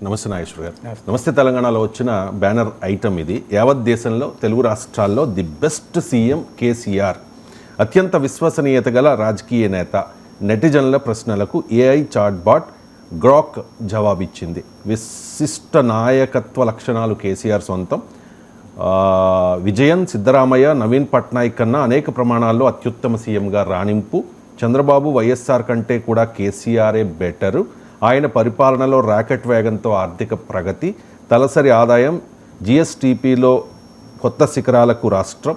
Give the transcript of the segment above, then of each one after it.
నమస్తే నాగేశ్వర్ గారు. నమస్తే తెలంగాణలో వచ్చిన బ్యానర్ ఐటమ్ ఇది. యావత్ దేశంలో తెలుగు రాష్ట్రాల్లో ది బెస్ట్ సీఎం కేసీఆర్, అత్యంత విశ్వసనీయత గల రాజకీయ నేత, నెటిజన్ల ప్రశ్నలకు ఏఐ చాట్బాట్ గ్రాక్ జవాబిచ్చింది. విశిష్ట నాయకత్వ లక్షణాలు కేసీఆర్ సొంతం. విజయన్, సిద్ధరామయ్య, నవీన్ పట్నాయక్ కన్నా అనేక ప్రమాణాల్లో అత్యుత్తమ సీఎంగా రాణింపు. చంద్రబాబు, వైఎస్ఆర్ కంటే కూడా కేసీఆరే బెటరు. ఆయన పరిపాలనలో రాకెట్ వేగంతో ఆర్థిక ప్రగతి, తలసరి ఆదాయం, జిఎస్టిపిలో కొత్త శిఖరాలకు రాష్ట్రం,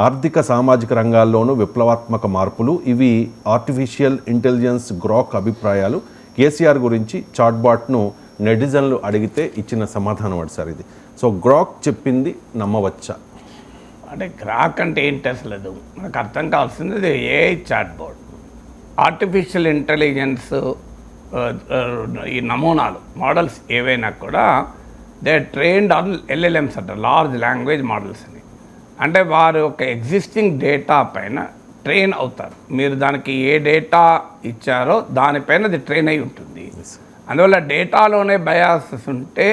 ఆర్థిక సామాజిక రంగాల్లోనూ విప్లవాత్మక మార్పులు. ఇవి ఆర్టిఫిషియల్ ఇంటెలిజెన్స్ గ్రాక్ అభిప్రాయాలు. కేసీఆర్ గురించి చాట్బాట్ను నెటిజన్లు అడిగితే ఇచ్చిన సమాధానం అది సార్ ఇది. సో గ్రాక్ చెప్పింది నమ్మవచ్చా? అంటే గ్రాక్ అంటే ఏంటి అసలు మనకు అర్థం కావాల్సింది ఏఐ చాట్బాట్. ఆర్టిఫిషియల్ ఇంటెలిజెన్స్ ఈ నమూనాలు మోడల్స్ ఏవైనా కూడా దే ట్రైన్డ్ ఆన్ ఎల్ఎల్ఎంస్ అంటారు, లార్జ్ లాంగ్వేజ్ మోడల్స్ అని. అంటే వారు ఒక ఎగ్జిస్టింగ్ డేటా పైన ట్రైన్ అవుతారు. మీరు దానికి ఏ డేటా ఇచ్చారో దానిపైన అది ట్రైన్ అయి ఉంటుంది. అందువల్ల డేటాలోనే బయాసెస్ ఉంటే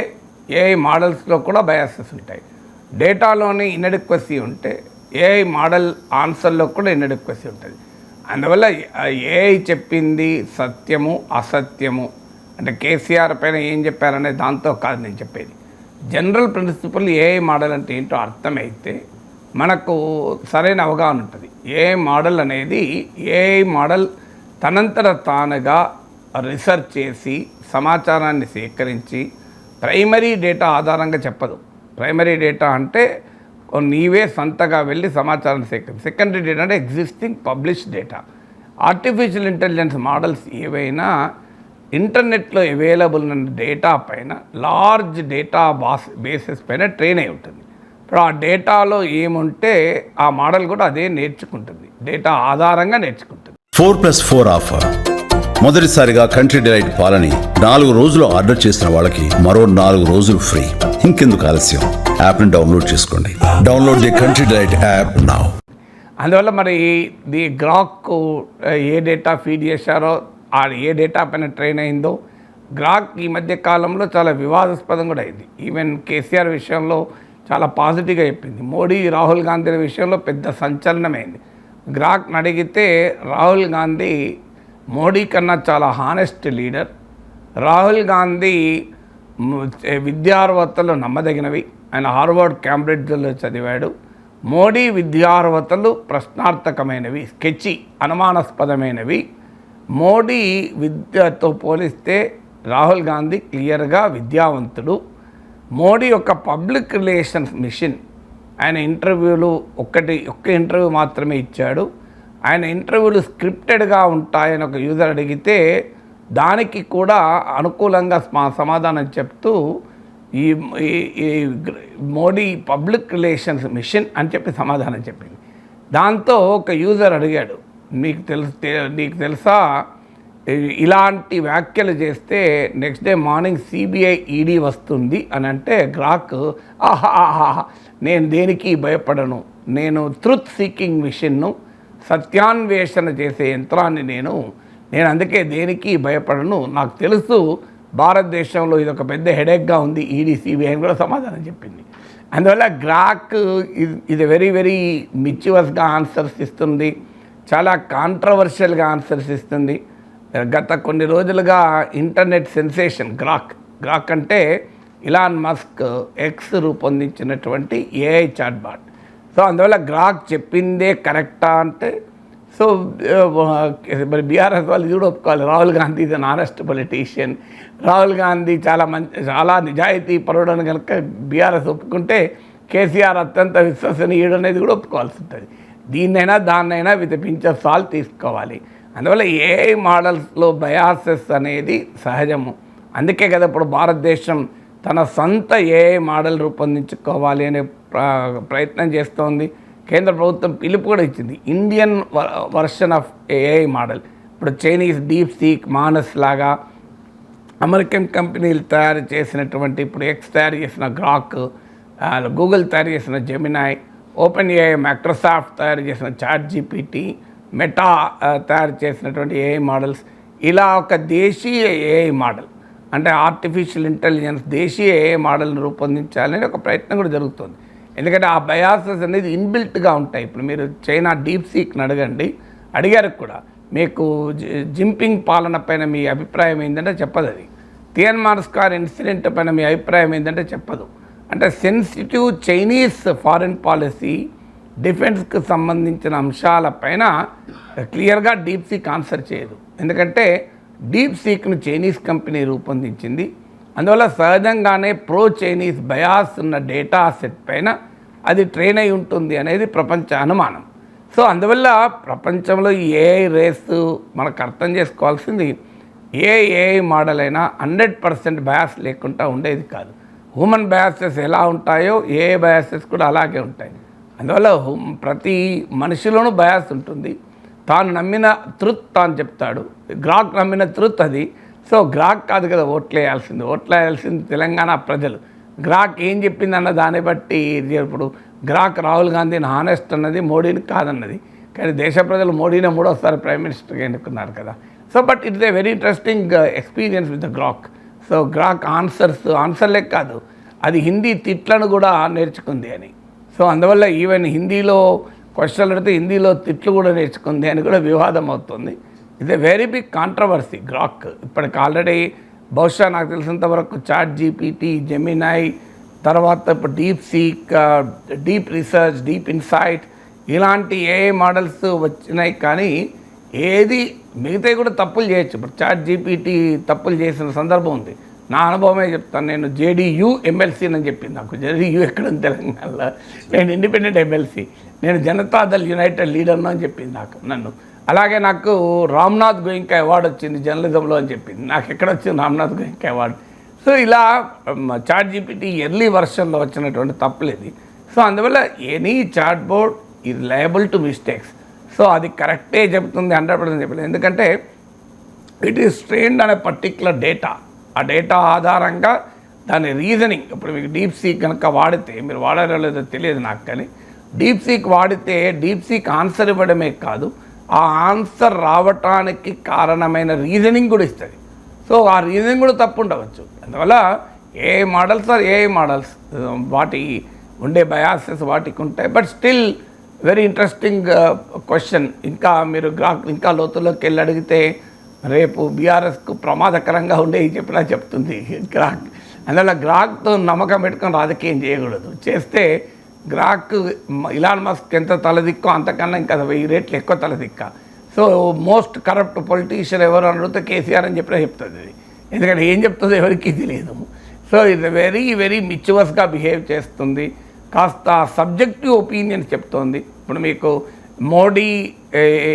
ఏఐ మోడల్స్లో కూడా బయాసెస్ ఉంటాయి. డేటాలోనే ఇన్ఎడిక్వసీ ఉంటే ఏఐ మోడల్ ఆన్సర్లో కూడా ఇన్ఎడిక్వసీ ఉంటుంది. అందువల్ల ఏఐ చెప్పింది సత్యము అసత్యము అంటే కేసీఆర్ పైన ఏం చెప్పారనే దాంతో కాదు నేను చెప్పేది. జనరల్ ప్రిన్సిపల్ ఏఐ మోడల్ అంటే ఏంటో అర్థమైతే మనకు సరైన అవగాహన ఉంటుంది. ఏఐ మోడల్ అనేది ఏఐ మోడల్ తనంతట తానుగా రీసెర్చ్ చేసి సమాచారాన్ని సేకరించి ప్రైమరీ డేటా ఆధారంగా చెప్పదు. ప్రైమరీ డేటా అంటే నీవే సొంతగా వెళ్ళి సమాచారాన్ని సేకరించి, సెకండరీ డేటా అంటే existing published data. Artificial intelligence models ఏవైనా ఇంటర్నెట్లో అవైలబుల్ ఉన్న డేటా పైన లార్జ్ డేటా బేసెస్ పైన ట్రైన్ అయి ఉంటుంది. ఇప్పుడు ఆ డేటాలో ఏముంటే ఆ మోడల్ కూడా అదే నేర్చుకుంటుంది, డేటా ఆధారంగా నేర్చుకుంటుంది. 4+4 ఆఫర్. మొదటిసారిగా కంట్రీ డిలైట్ పాలని 4 రోజులు ఆర్డర్ చేసిన వాళ్ళకి మరో 4 రోజులు ఫ్రీ. ఇంకెందుకు ఆలస్యం, యాప్ని డౌన్లోడ్ చేసుకోండి. Download the country delight app now. అందువల్ల మరి the Grok A data feed చేశారో, ఆ ఏ డేటా పైన ట్రైన్ అయిందో, గ్రాక్ ఈ మధ్య కాలంలో చాలా వివాదాస్పదం కూడా అయింది. ఈవెన్ కేసీఆర్ విషయంలో చాలా పాజిటివ్గా చెప్పింది. మోడీ, రాహుల్ గాంధీ విషయంలో పెద్ద సంచలనమైంది. గ్రాక్ని అడిగితే రాహుల్ గాంధీ మోడీ కన్నా చాలా హానెస్ట్ లీడర్. రాహుల్ గాంధీ విద్యార్హతలు నమ్మదగినవి, ఆయన హార్వర్డ్ క్యాంబ్రిడ్జ్లో చదివాడు. మోడీ విద్యార్హతలు ప్రశ్నార్థకమైనవి, స్కెచి, అనుమానాస్పదమైనవి. మోడీ విద్యతో పోలిస్తే రాహుల్ గాంధీ క్లియర్గా విద్యావంతుడు. మోడీ యొక్క పబ్లిక్ రిలేషన్స్ మిషన్, ఆయన ఇంటర్వ్యూలు ఒక్క ఇంటర్వ్యూ మాత్రమే ఇచ్చాడు. ఆయన ఇంటర్వ్యూలు స్క్రిప్టెడ్గా ఉంటాయని ఒక యూజర్ అడిగితే దానికి కూడా అనుకూలంగా సమాధానం చెప్తూ ఈ మోడీ పబ్లిక్ రిలేషన్స్ మిషన్ అని చెప్పి సమాధానం చెప్పింది. దాంతో ఒక యూజర్ అడిగాడు, నీకు తెలుసా ఇలాంటి వ్యాఖ్యలు చేస్తే next day morning CBI ED వస్తుంది అని అంటే గ్రాక్ ఆహా నేను దేనికి భయపడను, నేను ట్రూత్ సీకింగ్ మిషన్ను, సత్యాన్వేషణ చేసే యంత్రాన్ని నేను అందుకే దేనికి భయపడను, నాకు తెలుసు భారతదేశంలో ఇది ఒక పెద్ద హెడేక్గా ఉంది ఈడీ సిబిఐ అని కూడా సమాధానం చెప్పింది. అందువల్ల గ్రాక్ ఇది వెరీ వెరీ మిచ్యువస్గా ఆన్సర్స్ ఇస్తుంది, చాలా కాంట్రవర్షియల్గా ఆన్సర్స్ ఇస్తుంది. గత కొన్ని రోజులుగా ఇంటర్నెట్ సెన్సేషన్ గ్రాక్ అంటే ఇలాన్ మస్క్ ఎక్స్ రూపొందించినటువంటి ఏఐ చాట్బాట్. సో అందువల్ల గ్రాక్ చెప్పిందే కరెక్టా అంటే సో మరి బీఆర్ఎస్ వాళ్ళు ఇది కూడా ఒప్పుకోవాలి. రాహుల్ గాంధీ ఇది ఆనెస్ట్ పొలిటీషియన్, రాహుల్ గాంధీ చాలా నిజాయితీ పరుడని కనుక బీఆర్ఎస్ ఒప్పుకుంటే కేసీఆర్ అత్యంత విశ్వసనీయుడు అనేది కూడా ఒప్పుకోవాల్సి ఉంటుంది. దీన్నైనా దాన్నైనా విత్ పించ్ ఆఫ్ సాల్ట్ తీసుకోవాలి. అందువల్ల ఏఐ మోడల్స్లో బయాసెస్ అనేది సహజము. అందుకే కదా ఇప్పుడు భారతదేశం తన సొంత ఏఐ మోడల్ రూపొందించుకోవాలి అనే ప్రయత్నం చేస్తోంది. కేంద్ర ప్రభుత్వం పిలుపు కూడా ఇచ్చింది, Indian version of AI model. ఇప్పుడు చైనీస్ డీప్ సీక్, మానస్ లాగా అమెరికన్ కంపెనీలు తయారు చేసినటువంటి, ఇప్పుడు ఎక్స్ తయారు చేసిన గ్రాక్, గూగుల్ తయారు చేసిన జెమినాయ్, ఓపెన్ ఏఐ మైక్రోసాఫ్ట్ తయారు చేసిన చాట్ జీపీటీ, మెటా తయారు చేసినటువంటి ఏఐ మోడల్స్, ఇలా ఒక దేశీయ ఏఐ మోడల్ అంటే ఆర్టిఫిషియల్ ఇంటెలిజెన్స్ దేశీయ ఏఐ మోడల్ని రూపొందించాలని ఒక ప్రయత్నం కూడా జరుగుతుంది. ఎందుకంటే ఆ బయాసెస్ అనేది ఇన్బిల్ట్గా ఉంటాయి. ఇప్పుడు మీరు చైనా డీప్ సీక్ని అడిగారు కూడా, మీకు జింపింగ్ పాలన పైన మీ అభిప్రాయం ఏంటంటే చెప్పదు. అది తియన్మాన్ స్క్వేర్ ఇన్సిడెంట్ పైన మీ అభిప్రాయం ఏంటంటే చెప్పదు. అంటే సెన్సిటివ్ చైనీస్ ఫారిన్ పాలసీ, డిఫెన్స్కి సంబంధించిన అంశాలపైన క్లియర్గా డీప్ సీక్ ఆన్సర్ చేయదు. ఎందుకంటే డీప్ సీక్ను చైనీస్ కంపెనీ రూపొందించింది. అందువల్ల సహజంగానే ప్రో చైనీస్ బయాస్ ఉన్న డేటా సెట్ పైన అది ట్రైన్ అయి ఉంటుంది అనేది ప్రపంచ అనుమానం. సో అందువల్ల ప్రపంచంలో ఈ ఏఐ రేసు మనకు అర్థం చేసుకోవాల్సింది, ఏఐ మోడల్ అయినా 100% బయాస్ లేకుండా ఉండేది కాదు. హ్యూమన్ బయాసెస్ ఎలా ఉంటాయో ఏఐ బయాసెస్ కూడా అలాగే ఉంటాయి. అందువల్ల ప్రతి మనిషిలోనూ బయాస్ ఉంటుంది. తాను నమ్మిన ట్రుత్ తాను చెప్తాడు. గ్రాక్ నమ్మిన ట్రుత్ అది. సో గ్రాక్ కాదు కదా ఓట్లేయాల్సింది తెలంగాణ ప్రజలు. గ్రాక్ ఏం చెప్పిందన్న దాన్ని బట్టి ఇప్పుడు గ్రాక్ రాహుల్ గాంధీని హానెస్ట్ అన్నది, మోడీని కాదన్నది. కానీ దేశ ప్రజలు మోడీనే 3వ ప్రైమ్ మినిస్టర్గా ఎన్నుకున్నారు కదా. So but it's a very interesting experience with the Grok. So Grok ఆన్సర్లే కాదు, అది హిందీ తిట్లను కూడా నేర్చుకుంది అని. సో అందువల్ల ఈవెన్ హిందీలో క్వశ్చన్లు అడిగితే హిందీలో తిట్లు కూడా నేర్చుకుంది అని కూడా వివాదం అవుతుంది. It's a very big controversy Grok. ఇప్పటికి ఆల్రెడీ బహుశా నాకు తెలిసినంత వరకు చాట్ జీపీటీ, జెమినై, తర్వాత ఇప్పుడు DeepSeek, deep research, deep insight ఇలాంటి ఏఐ మోడల్స్ వచ్చినాయి. కానీ ఏది మిగతాయి కూడా తప్పులు చేయొచ్చు. ఇప్పుడు చాట్ జీపీటీ తప్పులు చేసిన సందర్భం ఉంది. నా అనుభవమే చెప్తాను. నేను జేడీయూ ఎమ్మెల్సీ అని చెప్పింది నాకు. జేడీయూ ఎక్కడ ఉంది తెలంగాణలో? నేను ఇండిపెండెంట్ ఎమ్మెల్సీ, నేను జనతాదళ్ యునైటెడ్ లీడర్ను అని చెప్పింది నన్ను. అలాగే నాకు రామ్నాథ్ గోయింకా అవార్డు వచ్చింది జర్నలిజంలో అని చెప్పింది. నాకు ఎక్కడ వచ్చింది రామ్నాథ్ గోయింకా అవార్డు? సో ఇలా చాట్ జీపీటీ ఎర్లీ వర్షన్లో వచ్చినటువంటి తప్పులేదు. సో అందువల్ల any chat board is liable to mistakes. So అది కరెక్టే చెప్తుంది, 100% చెప్పలేదు. ఎందుకంటే ఇట్ ఈస్ ట్రైన్డ్ అనే పర్టిక్యులర్ డేటా. ఆ డేటా ఆధారంగా దాని రీజనింగ్, ఇప్పుడు మీకు డీప్ సీక్ కనుక వాడితే, మీరు వాడారో లేదో తెలియదు నాకు, కానీ డీప్ సీక్ వాడితే డీప్ సీక్ ఆన్సర్ ఇవ్వడమే కాదు, ఆ ఆన్సర్ రావటానికి కారణమైన రీజనింగ్ కూడా ఇస్తుంది. సో ఆ రీజనింగ్ కూడా తప్పు ఉండవచ్చు. అందువల్ల ఏఐ మోడల్స్ వాటి ఉండే బయాసెస్ వాటికి ఉంటాయి. But still very interesting question. ఇంకా మీరు ఇంకా లోతుల్లోకి వెళ్ళి అడిగితే రేపు బీఆర్ఎస్కు ప్రమాదకరంగా ఉండేవి చెప్పినా చెప్తుంది గ్రాక్. అందువల్ల గ్రాక్తో నమ్మకం పెట్టుకొని రాజకీయం చేయకూడదు. చేస్తే గ్రాక్ ఇలాన్ మస్క్ ఎంత తలదిక్కో అంతకన్నా ఇంకా 1000 రెట్లు ఎక్కువ తలదిక్క. సో మోస్ట్ కరప్ట్ పొలిటీషియన్ ఎవరు అని అడిగితే కేసీఆర్ అని చెప్పినా చెప్తుంది అది. ఎందుకంటే ఏం చెప్తుందో ఎవరికి తెలియదు. సో ఇది వెరీ వెరీ మిచ్యువస్గా బిహేవ్ చేస్తుంది. కాస్త సబ్జెక్టివ్ ఒపీనియన్స్ చెప్తోంది. ఇప్పుడు మీకు మోడీ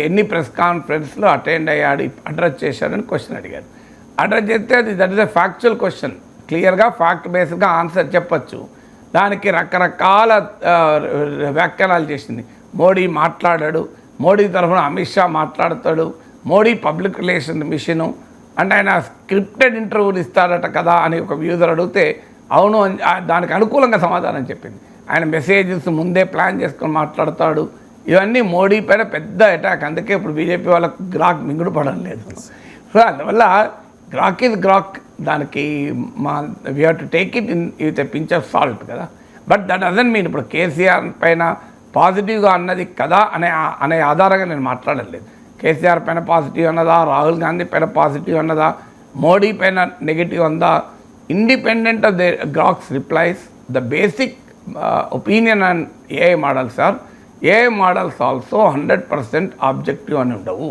ఎన్ని ప్రెస్ కాన్ఫరెన్స్లో అటెండ్ అయ్యాడు, అడ్రస్ చేశాడని క్వశ్చన్ అడిగారు. అడ్రస్ చేస్తే that is a factual question. క్లియర్గా ఫ్యాక్ట్ బేస్డ్గా ఆన్సర్ చెప్పచ్చు. దానికి రకరకాల వ్యాఖ్యానాలు చేసింది. మోడీ మాట్లాడాడు, మోడీ తరఫున అమిత్ షా మాట్లాడతాడు, మోడీ పబ్లిక్ రిలేషన్ మిషను అంటే ఆయన స్క్రిప్టెడ్ ఇంటర్వ్యూలు ఇస్తారట కదా అని ఒక వ్యూజర్ అడిగితే అవును దానికి అనుకూలంగా సమాధానం చెప్పింది. ఆయన మెసేజెస్ ముందే ప్లాన్ చేసుకొని మాట్లాడతాడు. ఇవన్నీ మోడీ పైన పెద్ద అటాక్. అందుకే ఇప్పుడు బీజేపీ వాళ్ళకు గ్రాక్ మింగుడు పడడం లేదు. సో అందువల్ల గ్రాక్ ఈజ్ గ్రాక్. దానికి we have to take it in with a pinch of salt కదా. బట్ దట్ డజంట్ మీన్ ఇప్పుడు కేసీఆర్ పైన పాజిటివ్గా అన్నది కదా అనే ఆధారంగా నేను మాట్లాడలేదు. కేసీఆర్ పైన పాజిటివ్ అన్నదా, రాహుల్ గాంధీ పైన పాజిటివ్ అన్నదా, మోడీ పైన నెగిటివ్ అందా, independent of the Grok's replies the basic opinion and AI models or AI models also 100% objective అని ఉండవు.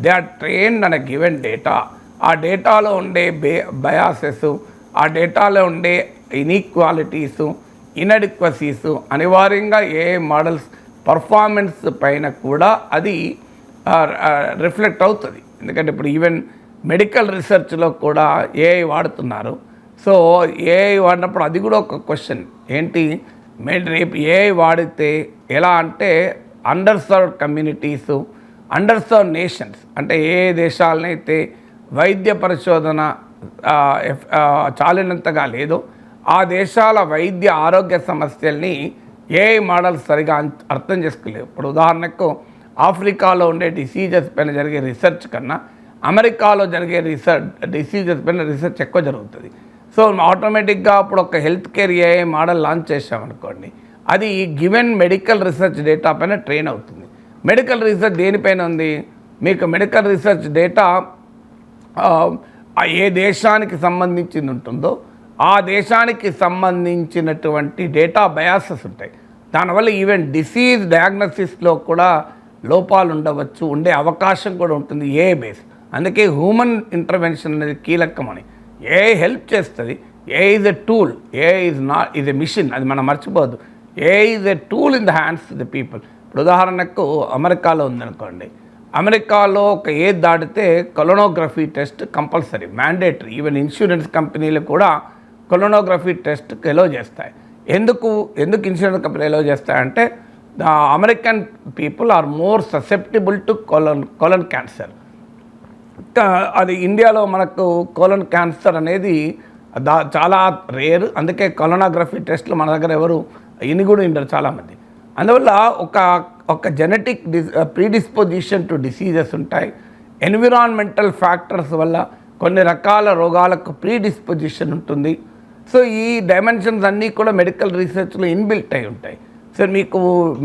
They are trained on a given data. ఆ డేటాలో ఉండే బయాసెస్, ఆ డేటాలో ఉండే ఇన్ఈక్వాలిటీసు, ఇన్అడిక్వసీస్ అనివార్యంగా ఏఐ మోడల్స్ పర్ఫార్మెన్స్ పైన కూడా అది రిఫ్లెక్ట్ అవుతుంది. ఎందుకంటే ఇప్పుడు ఈవెన్ మెడికల్ రీసెర్చ్లో కూడా ఏఐ వాడుతున్నారు. సో ఏఐ వాడినప్పుడు అది కూడా ఒక క్వశ్చన్ ఏంటి, రేపు ఏఐ వాడితే ఎలా అంటే under served communities, under served nations అంటే ఏ దేశాలనైతే వైద్య పరిశోధన చాలినంతగా లేదో ఆ దేశాల వైద్య ఆరోగ్య సమస్యల్ని ఏఐ మోడల్స్ సరిగా అర్థం చేసుకోలేవు. ఇప్పుడు ఉదాహరణకు ఆఫ్రికాలో ఉండే డిసీజెస్ పైన జరిగే రీసెర్చ్ కన్నా అమెరికాలో జరిగే డిసీజెస్ పైన రీసెర్చ్ ఎక్కువ జరుగుతుంది. సో ఆటోమేటిక్గా అప్పుడు ఒక health care AI model launch చేసామనుకోండి, అది గివెన్ మెడికల్ రీసెర్చ్ డేటా పైన ట్రైన్ అవుతుంది. మెడికల్ రీసెర్చ్ దేనిపైన ఉంది? మీకు మెడికల్ రీసెర్చ్ డేటా ఏ దేశానికి సంబంధించింది ఉంటుందో ఆ దేశానికి సంబంధించినటువంటి డేటా బయాసెస్ ఉంటాయి. దానివల్ల ఈవెన్ డిసీజ్ డయాగ్నోసిస్లో కూడా లోపాలు ఉండవచ్చు, ఉండే అవకాశం కూడా ఉంటుంది ఏఐ బేస్. అందుకే హ్యూమన్ ఇంటర్వెన్షన్ అనేది కీలకమని. ఏఐ హెల్ప్ చేస్తుంది. AI is a tool, AI is a machine, అది మనం మర్చిపోవద్దు. AI is a tool in the hands of the people. ఇప్పుడు ఉదాహరణకు అమెరికాలో ఉందనుకోండి, అమెరికాలో ఒక ఏజ్ దాటితే colonography test compulsory, mandatory. Even insurance కంపెనీలు కూడా కొలనోగ్రఫీ టెస్ట్కి ఎలో చేస్తాయి. ఎందుకు ఇన్సూరెన్స్ కంపెనీ ఎలో చేస్తాయంటే the American people are more susceptible to colon cancer. అది ఇండియాలో మనకు కోలన్ క్యాన్సర్ అనేది చాలా రేర్. అందుకే కొలనోగ్రఫీ టెస్ట్లు మన దగ్గర ఎవరు ఇని కూడా ఉండరు చాలామంది. అందువల్ల ఒక జెనెటిక్ ప్రీడిస్పోజిషన్ టు డిసీజెస్ ఉంటాయి. ఎన్విరాన్మెంటల్ ఫ్యాక్టర్స్ వల్ల కొన్ని రకాల రోగాలకు ప్రీడిస్పోజిషన్ ఉంటుంది. సో ఈ డైమెన్షన్స్ అన్నీ కూడా మెడికల్ రీసెర్చ్లో ఇన్బిల్ట్ అయి ఉంటాయి. సో మీకు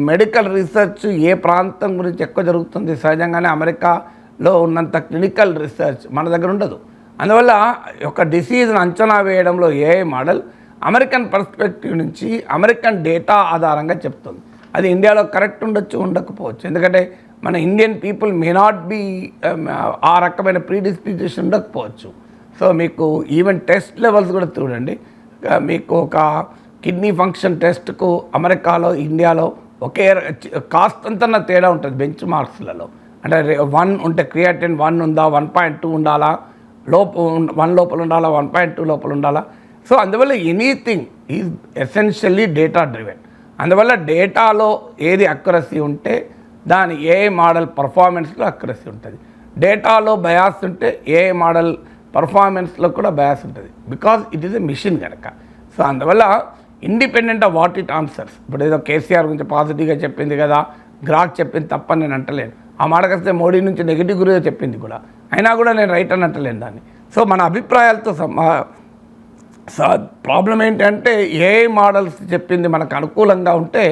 మెడికల్ రీసెర్చ్ ఏ ప్రాంతం గురించి ఎక్కువ జరుగుతుంది, సహజంగానే అమెరికాలో ఉన్నంత క్లినికల్ రీసెర్చ్ మన దగ్గర ఉండదు. అందువల్ల ఒక డిసీజ్ని అంచనా వేయడంలో ఏఐ మోడల్ అమెరికన్ పర్స్పెక్టివ్ నుంచి అమెరికన్ డేటా ఆధారంగా చెప్తుంది. అది ఇండియాలో కరెక్ట్ ఉండొచ్చు, ఉండకపోవచ్చు. ఎందుకంటే మన Indian people may not be ఆ రకమైన ప్రీడిస్పోజిషన్ ఉండకపోవచ్చు. సో మీకు ఈవెన్ టెస్ట్ లెవెల్స్ కూడా చూడండి. మీకు ఒక కిడ్నీ ఫంక్షన్ టెస్ట్కు అమెరికాలో ఇండియాలో ఒకే కాస్తంతన్న తేడా ఉంటుంది బెంచ్ మార్క్స్లలో. అంటే 1 ఉంటే క్రియాటిన్ 1 ఉందా, 1.2 ఉండాలా, 1 లోపల ఉండాలా, 1.2 లోపల ఉండాలా. సో అందువల్ల anything is essentially data driven. అందువల్ల డేటాలో ఏది అక్యురసీ ఉంటే దాని ఏఐ మోడల్ పర్ఫార్మెన్స్లో అక్యురసీ ఉంటుంది. డేటాలో బయాస్ ఉంటే ఏఐ మోడల్ పర్ఫార్మెన్స్లో కూడా బయాస్ ఉంటుంది, because it is a machine కనుక. సో అందువల్ల independent of what it answers. ఇప్పుడు ఏదో కేసీఆర్ గురించి పాజిటివ్గా చెప్పింది కదా, గ్రాక్ చెప్పింది తప్పని నేను అంటలేను. ఆ మాటకు వస్తే మోడీ నుంచి నెగిటివ్ గురిగా చెప్పింది కూడా, అయినా కూడా నేను రైట్ అని అంటలేను దాన్ని. సో మన అభిప్రాయాలతో ప్రాబ్లం ఏంటంటే ఏఐ మోడల్స్ చెప్పింది మనకు అనుకూలంగా ఉంటే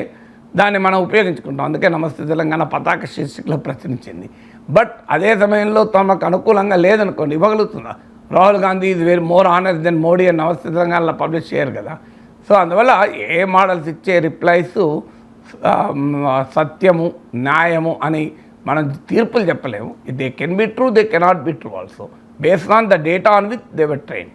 దాన్ని మనం ఉపయోగించుకుంటాం. అందుకే నమస్తే తెలంగాణ పతాక శీర్షికలో ప్రచురించింది. బట్ అదే సమయంలో తమకు అనుకూలంగా లేదనుకోండి, ఇవ్వగలుగుతుందా? Rahul Gandhi is very more honest than Modi అని నమస్తే తెలంగాణలో పబ్లిష్ చేయరు కదా. సో అందువల్ల ఏ మోడల్స్ ఇచ్చే రిప్లైస్ సత్యము, న్యాయము అని మనం తీర్పులు చెప్పలేము. They can be true, they cannot be true also, based on the data on which they were trained.